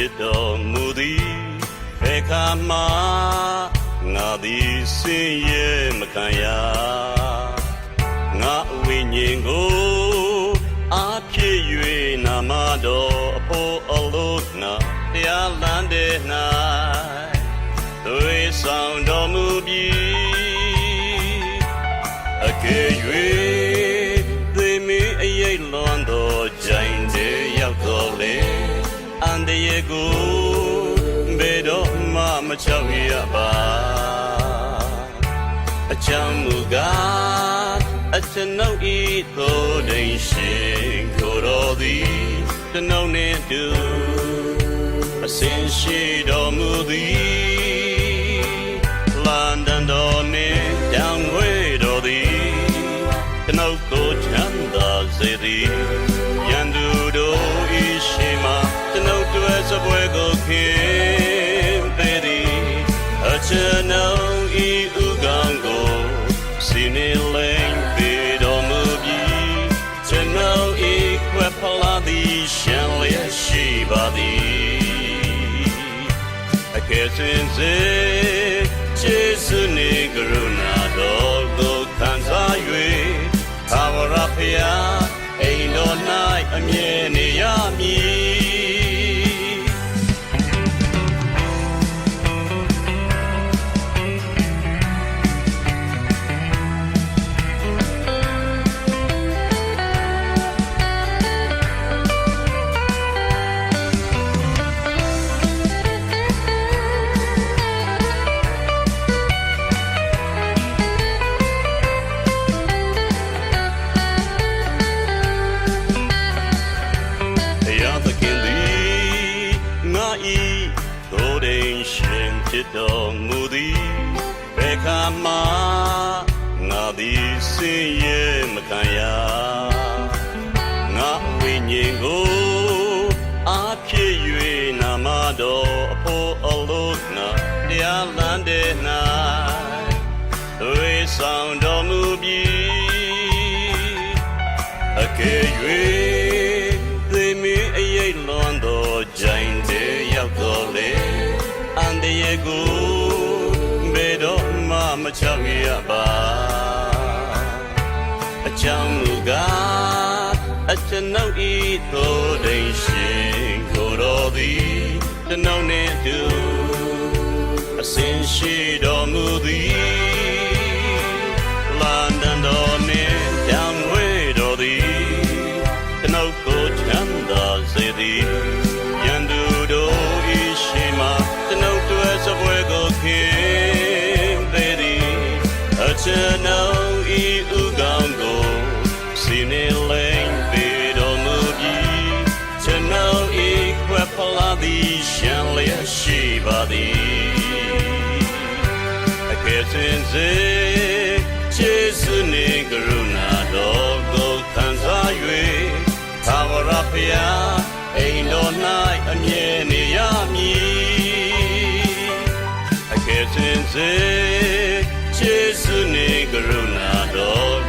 ဖြစ်တော်မူသည်ဘယ်ခါမှငါသည်ဆင်းရဲမခံရငါဝိညာဉ်ကိုအားဖြစ်၍နာမတော်အဖို့အလို့ငါတရားလမ်းတဲ့၌သွေးဆောင်တော်မူပြီးအကယ်၍သေမင်းအရေးလွန်တော်ကြိုင်တဲ့ရောက်တော်လေအန္တရာယ်ကိုဘယ်တော့မှမချောက်ရပါအချမ်းမူကားအကျွန်ုပ်ဤသို့တိမ်ရှင်ကိုယ်တော်သည်ကျွန်ုပ်နှင့်တူအစဉ်ရှိတော်မူသည်လန်ဒန်တော်နှင့်တောင်ဝဲတော်သည်ကျွန်ုပ်ကိုချမ်းသာစေသည်ရန်သူတို့ဤရှိမှကျွန်ုပ်တွေ့စပွဲကိုခင်ပေသည်အကျွန်ုပ်ဤဥကောင်းကိုစီနေလိမ့်ပေတော်မူပြီးကျွန်ုပ်ဤခွဲဖလာသည်ရှံလျက်ရှိပါသည်အကယ်စင်စေကျေးဇူးနှင့်ကရုဏာတော်ကိုခံစား၍သာဝရဖျားအိမ်တော်၌အမြဲနေရမည်ဖြစ်တော်မူသည်ဘယ်ခါမှငါသည်ဆင်းရဲမခံရငါဝိညာဉ်ကိုအားဖြစ်၍နာမတော်အဖို့အလို့ငါတရားလမ်းတဲ့၌သွေးဆောင်တော်မူပြီးအကယ်၍သေမင်းအရေးလွန်တော်ကြိုင်တဲ့ရောက်တော်လေအန္တရာယ်ကိုဘယ်တော့မှမချောက်ရပါအကြောင်းမူကားအကျွန်ုပ်ဤသို့တိမ်ရှင်ကိုယ်တော်သည်ကျွန်ုပ်နှင့်တူအစဉ်ရှိတော်မူသည်လန်ဒန်တော်နှင့်တောင်ဝဲတော်သည်ကျွန်ုပ်ကိုချမ်းသာစေသည်ရန်သူတို့ဤရှိမှကျွန်ုပ်တွေ့စပွဲကိုခင်ပေသည်အကျွန်ုပ်ဤဥကောင်းကိုစီနေလိမ့်ပေတော်မူပြီးကျွန်ုပ်ဤခွဲဖလာသည်ရှံလျက်ရှိပါသည်အကယ်စင်စေကျေးဇူးနှင့်ကရုဏာတော်ကိုခံစား၍သာဝရဖျားအိမ်တော်၌အမြဲနေရမည်အကယ်စင်စေကျေးဇူးနှင့်ကရုဏာတော်